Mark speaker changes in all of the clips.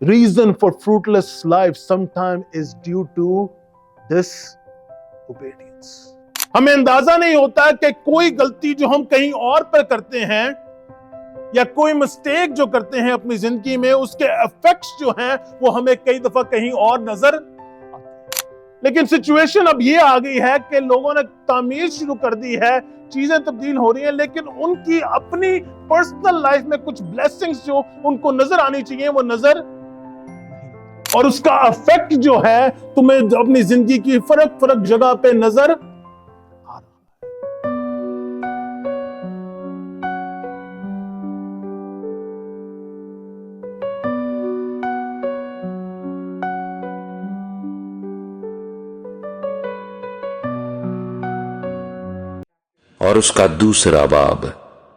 Speaker 1: reason for fruitless life sometimes is due to disobedience. ہمیں اندازہ نہیں ہوتا کہ کوئی غلطی جو ہم کہیں اور پر کرتے ہیں یا کوئی مسٹیک جو کرتے ہیں اپنی زندگی میں، اس کے ایفیکٹس جو ہیں وہ ہمیں کئی دفعہ کہیں اور نظر آتے ہیں۔ لیکن سچویشن اب یہ آ گئی ہے کہ لوگوں نے تعمیر شروع کر دی ہے، چیزیں تبدیل ہو رہی ہیں، لیکن ان کی اپنی پرسنل لائف میں کچھ بلیسنگز جو ان کو نظر آنی چاہیے وہ نظر، اور اس کا ایفیکٹ جو ہے تمہیں اپنی زندگی کی فرق جگہ پہ نظر آ رہا ہے۔
Speaker 2: اور اس کا دوسرا باب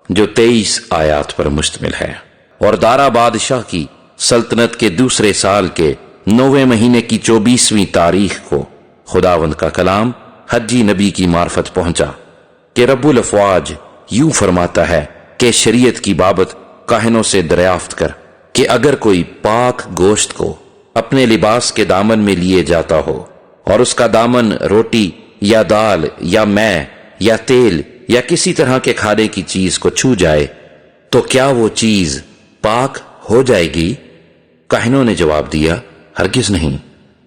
Speaker 2: جو 23 آیات پر مشتمل ہے۔ اور دارا بادشاہ کی سلطنت کے دوسرے سال کے 9ویں مہینے کی 24ویں تاریخ کو خداوند کا کلام حجی نبی کی معرفت پہنچا کہ رب الافواج یوں فرماتا ہے کہ شریعت کی بابت کاہنوں سے دریافت کر کہ اگر کوئی پاک گوشت کو اپنے لباس کے دامن میں لیے جاتا ہو اور اس کا دامن روٹی یا دال یا مے یا تیل یا کسی طرح کے کھانے کی چیز کو چھو جائے تو کیا وہ چیز پاک ہو جائے گی؟ کاہنوں نے جواب دیا، ہرگز نہیں۔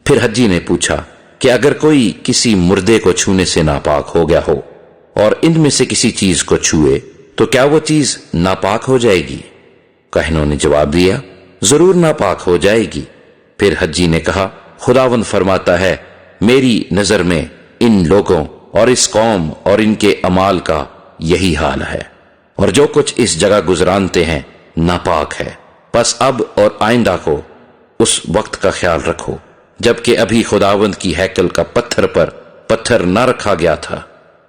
Speaker 2: پھر حجی نے پوچھا کہ اگر کوئی کسی مردے کو چھونے سے ناپاک ہو گیا ہو اور ان میں سے کسی چیز کو چھوئے تو کیا وہ چیز ناپاک ہو جائے گی؟ کاہنوں نے جواب دیا، ضرور ناپاک ہو جائے گی۔ پھر حجی نے کہا، خداوند فرماتا ہے، میری نظر میں ان لوگوں اور اس قوم اور ان کے اعمال کا یہی حال ہے، اور جو کچھ اس جگہ گزرانتے ہیں ناپاک ہے۔ پس اب اور آئندہ کو اس وقت کا خیال رکھو جبکہ ابھی خداوند کی ہیکل کا پتھر پر پتھر نہ رکھا گیا تھا،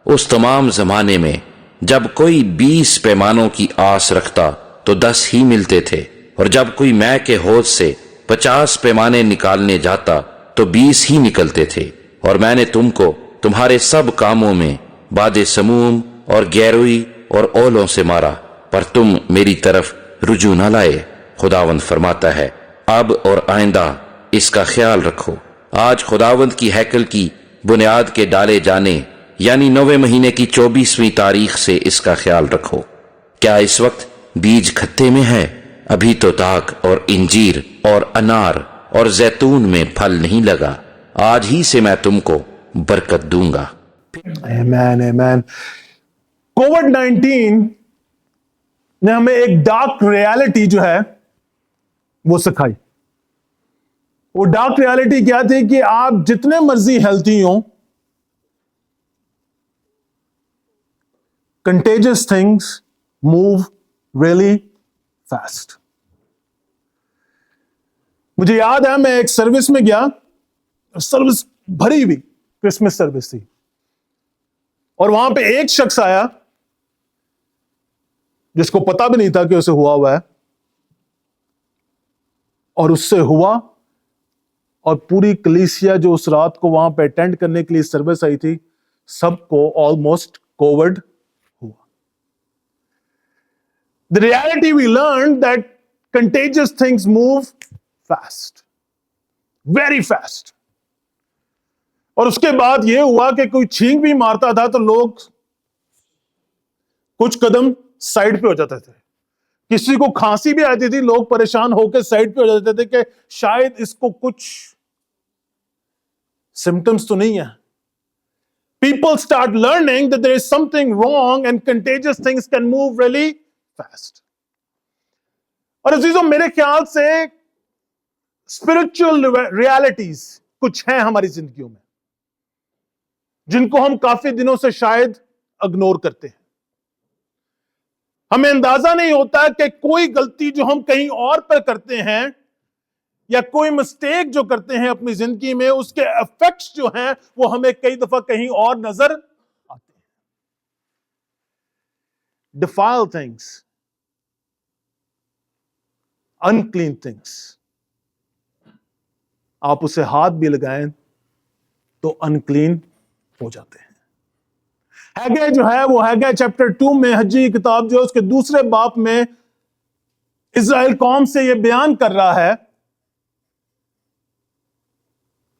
Speaker 2: اس تمام زمانے میں جب کوئی 20 پیمانوں کی آس رکھتا تو 10 ہی ملتے تھے، اور جب کوئی مے کے حوض سے 50 پیمانے نکالنے جاتا تو 20 ہی نکلتے تھے۔ اور میں نے تم کو تمہارے سب کاموں میں باد سموم اور گیروئی اور اولوں سے مارا، پر تم میری طرف رجوع نہ لائے۔ خداوند فرماتا ہے، اب اور آئندہ اس کا خیال رکھو۔ آج خداوند کی ہیکل کی بنیاد کے ڈالے جانے یعنی 9ویں مہینے کی 24ویں تاریخ سے اس کا خیال رکھو۔ کیا اس وقت بیج کھتے میں ہے؟ ابھی تو تاک اور انجیر اور انار اور زیتون میں پھل نہیں لگا، آج ہی سے میں تم کو برکت دوں گا۔
Speaker 1: آمین آمین۔ کووڈ-19 نے ہمیں ایک ڈارک ریالٹی جو ہے وہ سکھائی۔ وہ ڈارک ریالٹی کیا تھی کہ آپ جتنے مرضی ہیلتھی ہوں، contagious things move really fast. مجھے یاد ہے میں ایک سروس میں گیا، سروس بھری ہوئی کرسمس سروس تھی، اور وہاں پہ ایک شخص آیا جس کو پتا بھی نہیں تھا کہ اسے ہوا ہے، اور اس سے ہوا، اور پوری کلیسیا جو اس رات کو وہاں پہ اٹینڈ کرنے کے لیے سروس آئی تھی، سب کو آلموسٹ کووڈ ہوا۔ The reality we learned that contagious things move fast, very fast. اور اس کے بعد یہ ہوا کہ کوئی چھینک بھی مارتا تھا تو لوگ کچھ قدم سائڈ پہ ہو جاتے تھے۔ کسی کو کھانسی بھی آتی تھی، لوگ پریشان ہو کے سائڈ پہ ہو جاتے تھے کہ شاید اس کو کچھ سمپٹمز تو نہیں ہے۔ People start learning that there is something wrong and contagious things can move really fast. اور عزیزوں، میرے خیال سے spiritual realities کچھ ہیں ہماری زندگیوں میں جن کو ہم کافی دنوں سے شاید اگنور کرتے ہیں۔ ہمیں اندازہ نہیں ہوتا کہ کوئی غلطی جو ہم کہیں اور پر کرتے ہیں یا کوئی مسٹیک جو کرتے ہیں اپنی زندگی میں، اس کے ایفیکٹس جو ہیں وہ ہمیں کئی دفعہ کہیں اور نظر آتے ہیں۔ defile things, unclean things، آپ اسے ہاتھ بھی لگائیں تو انکلین ہو جاتے ہیں۔ ہیگے جو ہے وہ ہیگے چیپٹر 2 میں، حجی کی کتاب جو ہے اس کے دوسرے باب میں اسرائیل قوم سے یہ بیان کر رہا ہے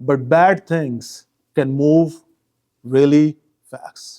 Speaker 1: but bad things can move really fast.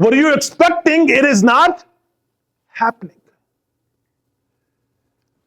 Speaker 1: What are you expecting? It is not happening.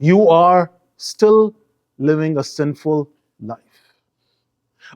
Speaker 1: You are still living a sinful life.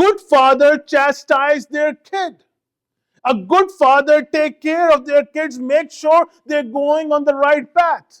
Speaker 1: good father chastise their kid. A good father take care of their kids, make sure they're going on the right path.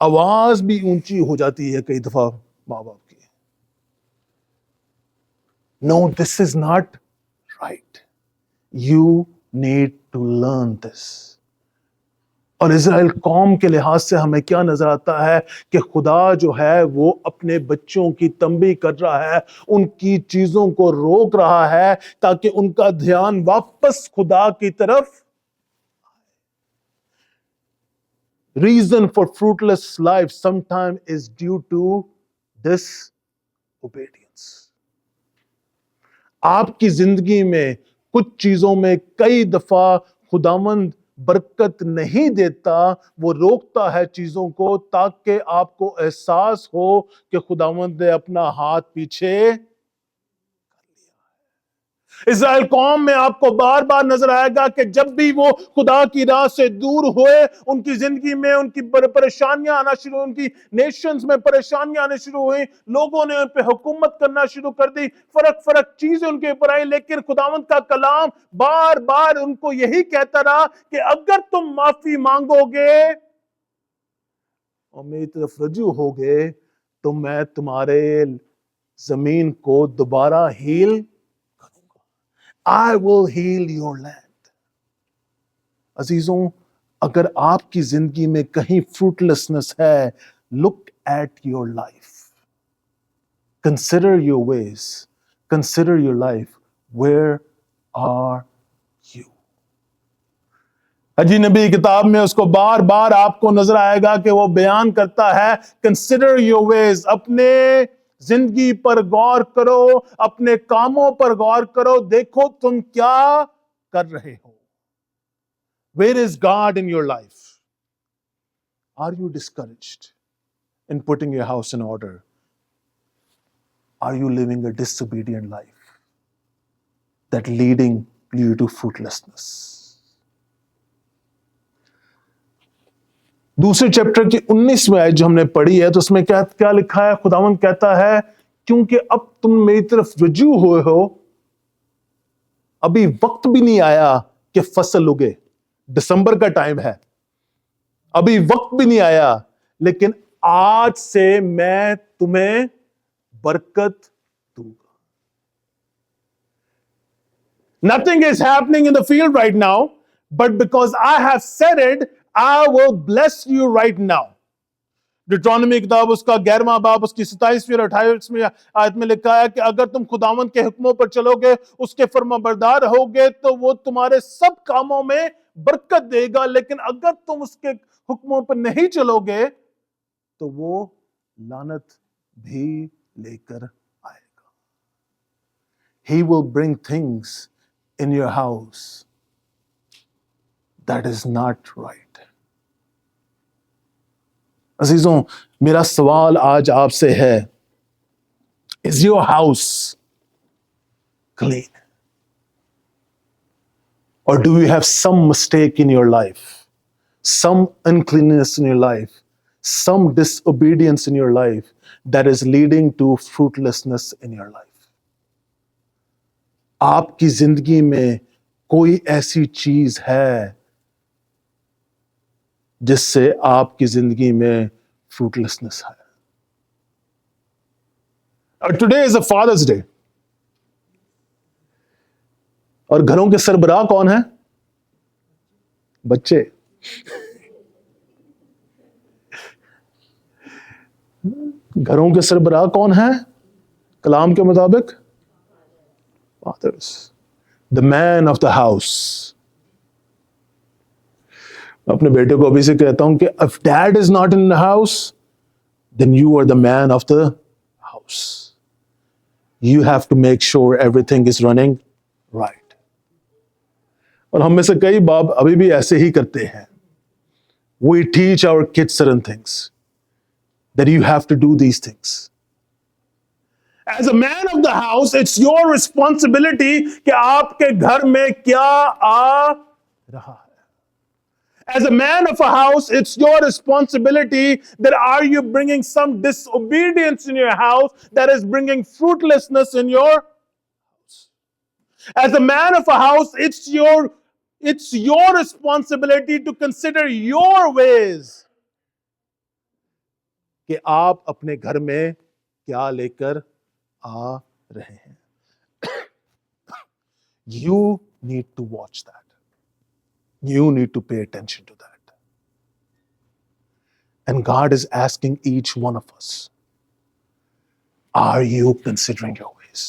Speaker 1: آواز بھی اونچی ہو جاتی ہے کئی دفعہ ماں باپ کی. No, this is not right. You need to learn this. اور اسرائیل قوم کے لحاظ سے ہمیں کیا نظر آتا ہے کہ خدا جو ہے وہ اپنے بچوں کی تنبیہ کر رہا ہے، ان کی چیزوں کو روک رہا ہے تاکہ ان کا دھیان واپس خدا کی طرف. Reason for fruitless life sometimes is due to disobedience. آپ کی زندگی میں کچھ چیزوں میں کئی دفعہ خداوند برکت نہیں دیتا، وہ روکتا ہے چیزوں کو تاکہ آپ کو احساس ہو کہ خداوند نے اپنا ہاتھ پیچھے. اسرائیل قوم میں آپ کو بار بار نظر آئے گا کہ جب بھی وہ خدا کی راہ سے دور ہوئے، ان کی زندگی میں ان کی پریشانیاں آنا شروع ہوئی، ان کی نیشنز میں پریشانیاں آنا شروع ہوئی، لوگوں نے ان پہ حکومت کرنا شروع کر دی، فرق چیزیں ان کے اوپر آئی، لیکن خداوند کا کلام بار بار ان کو یہی کہتا رہا کہ اگر تم معافی مانگو گے اور میری طرف رجوع ہوگے تو میں تمہارے زمین کو دوبارہ heel. I will heal your land. عزیزوں، اگر آپ کی زندگی میں کہیں fruitlessness ہے، look at your life. Consider your ways. Consider your life. Where are you? حجی نبی کتاب میں اس کو بار بار آپ کو نظر آئے گا کہ وہ بیان کرتا ہے consider your ways. اپنے زندگی پر غور کرو، اپنے کاموں پر غور کرو، دیکھو تم کیا کر رہے ہو. Where is God in your life? Are you discouraged in putting your house in order? Are you living a disobedient life that leading you to fruitlessness? دوسرے چیپٹر کی 19ویں آیت جو ہم نے پڑھی ہے تو اس میں کیا لکھا ہے؟ خداوند کہتا ہے کیونکہ اب تم میری طرف رجوع ہوئے ہو، ابھی وقت بھی نہیں آیا کہ فصل اگے. دسمبر کا ٹائم ہے، ابھی وقت بھی نہیں آیا، لیکن آج سے میں تمہیں برکت دوں گا. Nothing is happening in the field right now, but because I have said it, I will bless you right now. Deuteronomy کتاب اس کا 11واں باب اس کی 27ویں اور 28ویں آیت میں لکھا ہے کہ اگر تم خداوند کے حکموں پر چلو گے، اس کے فرما بردار ہوگے تو وہ تمہارے سب کاموں میں برکت دے گا، لیکن اگر تم اس کے حکموں پر نہیں چلو گے تو وہ لعنت بھی لے کر آئے گا. He will bring things in your house that is not right. عزیزوں، میرا سوال آج آپ سے ہے، is your house clean? Or do you have some mistake in your life, some uncleanness in your life, some disobedience in your life that is leading to fruitlessness in your life? آپ کی زندگی میں کوئی ایسی چیز ہے جس سے آپ کی زندگی میں fruitlessness ہے. Today is a Father's Day. اور گھروں کے سربراہ کون ہیں؟ بچے. گھروں کے سربراہ کون ہیں کلام کے مطابق؟ Fathers. The man of the house. میں اپنے بیٹے کو ابھی سے کہتا ہوں کہ if dad is not in the house, then you are the man of the house. You have to make sure everything is running right. اور ہم میں سے کئی باپ ابھی بھی ایسے ہی کرتے ہیں. We teach our kids certain things, that you have to do these things. As a man of the house, it's your responsibility کہ آپ کے گھر میں کیا آ رہا ہے. As a man of a house, it's your responsibility that are you bringing some disobedience in your house that is bringing fruitlessness in your house. As a man of a house, it's your responsibility to consider your ways. کہ آپ اپنے گھر میں کیا لے کر آ رہے ہیں. You need to watch that. You need to pay attention to that. And God is asking each one of us, are you considering your ways?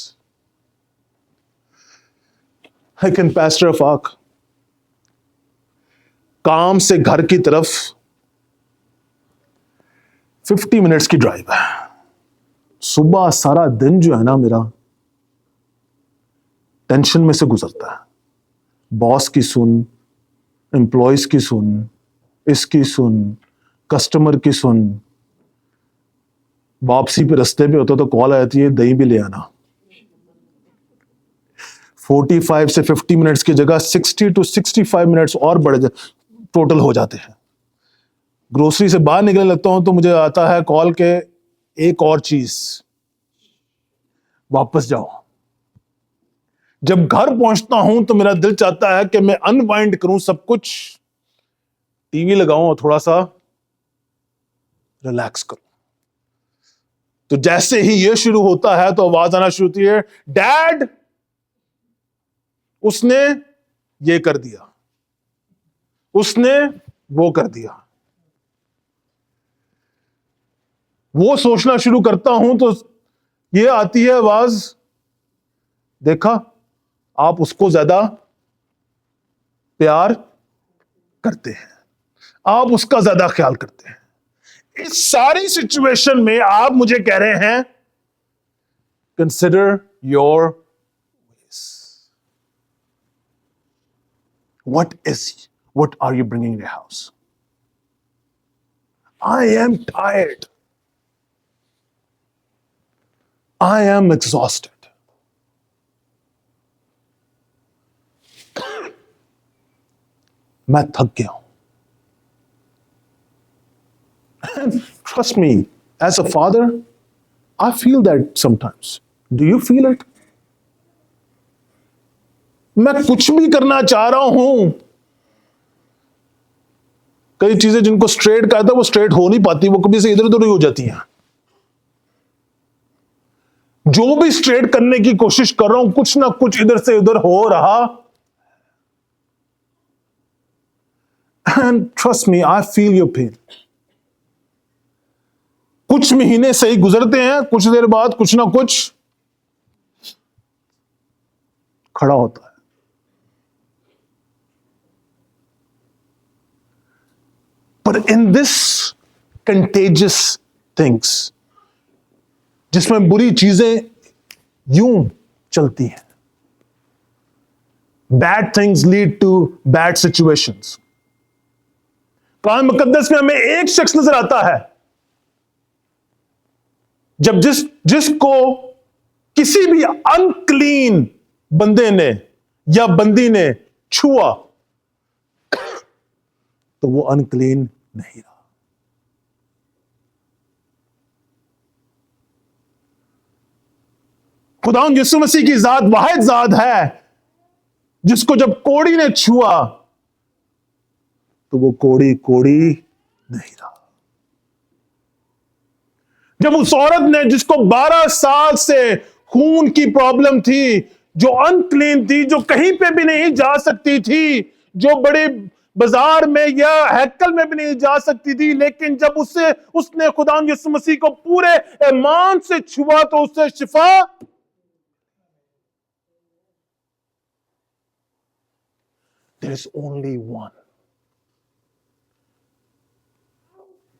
Speaker 1: لیکن پیسٹر افاق, کام سے گھر کی طرف 50 منٹس کی ڈرائیو ہے. صبح سارا دن جو ہے نا میرا ٹینشن میں سے گزرتا ہے. باس کی سن, امپلائیز کی سن, اس کی سن, کسٹمر کی سن. واپسی پہ رستے پہ ہوتا تو کال آ جاتی ہے دہی بھی لے آنا. 45 سے 50 منٹس کی جگہ 60 to 65 منٹس اور بڑھ ٹوٹل ہو جاتے ہیں. گروسری سے باہر نکلنے لگتا ہوں تو مجھے آتا ہے کال کے ایک اور چیز, واپس جاؤ. جب گھر پہنچتا ہوں تو میرا دل چاہتا ہے کہ میں انوائنڈ کروں سب کچھ, ٹی وی لگاؤں اور تھوڑا سا ریلیکس کروں. تو جیسے ہی یہ شروع ہوتا ہے تو آواز آنا شروع ہوتی ہے, ڈیڈ اس نے یہ کر دیا, اس نے وہ کر دیا. وہ سوچنا شروع کرتا ہوں تو یہ آتی ہے آواز, دیکھا آپ اس کو زیادہ پیار کرتے ہیں, آپ اس کا زیادہ خیال کرتے ہیں. اس ساری سچویشن میں آپ مجھے کہہ رہے ہیں consider your ways. What are you bringing in your house? I am tired. I am exhausted. میں تھک گیا ہوں. And trust me, as a father, I feel that sometimes. Do you feel it? میں کچھ بھی کرنا چاہ رہا ہوں, کئی چیزیں جن کو اسٹریٹ کہتا ہے وہ اسٹریٹ ہو نہیں پاتی, وہ کبھی سے ادھر ادھر ہی ہو جاتی ہیں. جو بھی اسٹریٹ کرنے کی کوشش کر رہا ہوں کچھ نہ کچھ ادھر سے ادھر ہو رہا. And trust me, I feel your pain. کچھ مہینے صحیح گزرتے ہیں, کچھ دیر بعد کچھ نہ کچھ کھڑا ہوتا ہے. But in this contagious things, جس میں بری چیزیں یوں چلتی ہیں, bad things lead to bad situations. قرآن مقدس میں ہمیں ایک شخص نظر آتا ہے جب جس کو کسی بھی انکلین بندے نے یا بندی نے چھوا تو وہ انکلین نہیں رہا. خداوند یسوع مسیح کی ذات واحد ذات ہے جس کو جب کوڑی نے چھوا تو وہ کوڑی نہیں رہا. جب اس عورت نے جس کو 12 سال سے خون کی پرابلم تھی, جو انکلین تھی, جو کہیں پہ بھی نہیں جا سکتی تھی, جو بڑے بازار میں یا ہیکل میں بھی نہیں جا سکتی تھی, لیکن جب اس نے خداوند یسوع مسیح کو پورے ایمان سے چھوا تو اس سے شفا. There is only one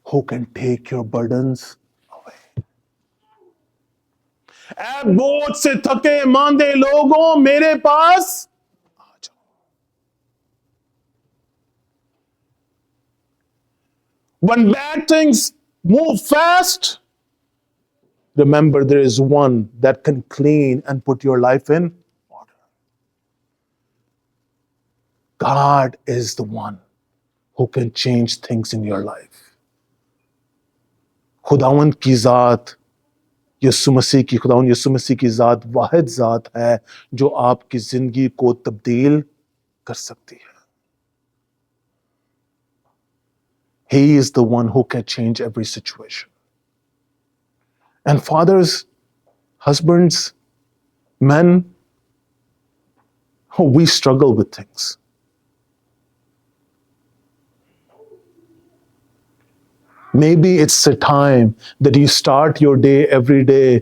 Speaker 1: who can take your burdens away. اے بوجھ سے تھکے ماندے لوگوں میرے پاس آ جاؤ. When bad things move fast, remember there is one that can clean and put your life in order. God is the one who can change things in your life. خداوند کی ذات خداوند یسوع مسیح کی ذات واحد ذات ہے جو آپ کی زندگی کو تبدیل کر سکتی ہے. He is the one who can change every situation. And fathers, husbands, men, we struggle with things. Maybe it's a time that you start your day every day.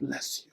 Speaker 1: bless you.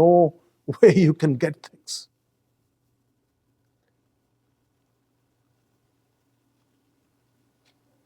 Speaker 1: no way you can get things.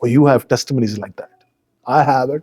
Speaker 1: Or you have testimonies like that. I have it.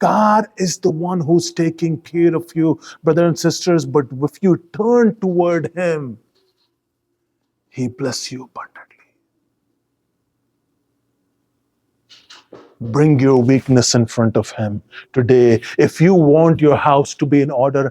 Speaker 1: God is the one who's taking care of you, brothers and sisters, but if you turn toward Him, He bless you abundantly. Bring your weakness in front of Him today. If you want your house to be in order,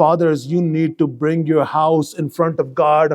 Speaker 1: fathers, you need to bring your house in front of God,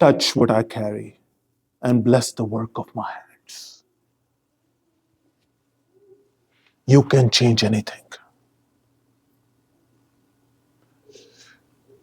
Speaker 1: Touch what I carry and bless the work of my hands. You can change anything.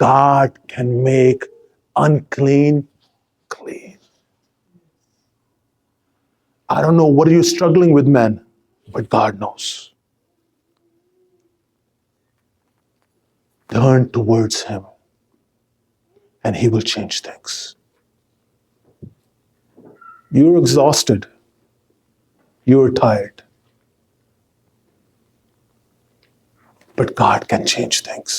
Speaker 1: God can make unclean clean. I don't know what you're struggling with, man, but God knows. Turn towards Him and He will change things. You're exhausted. You're tired. But God can change things.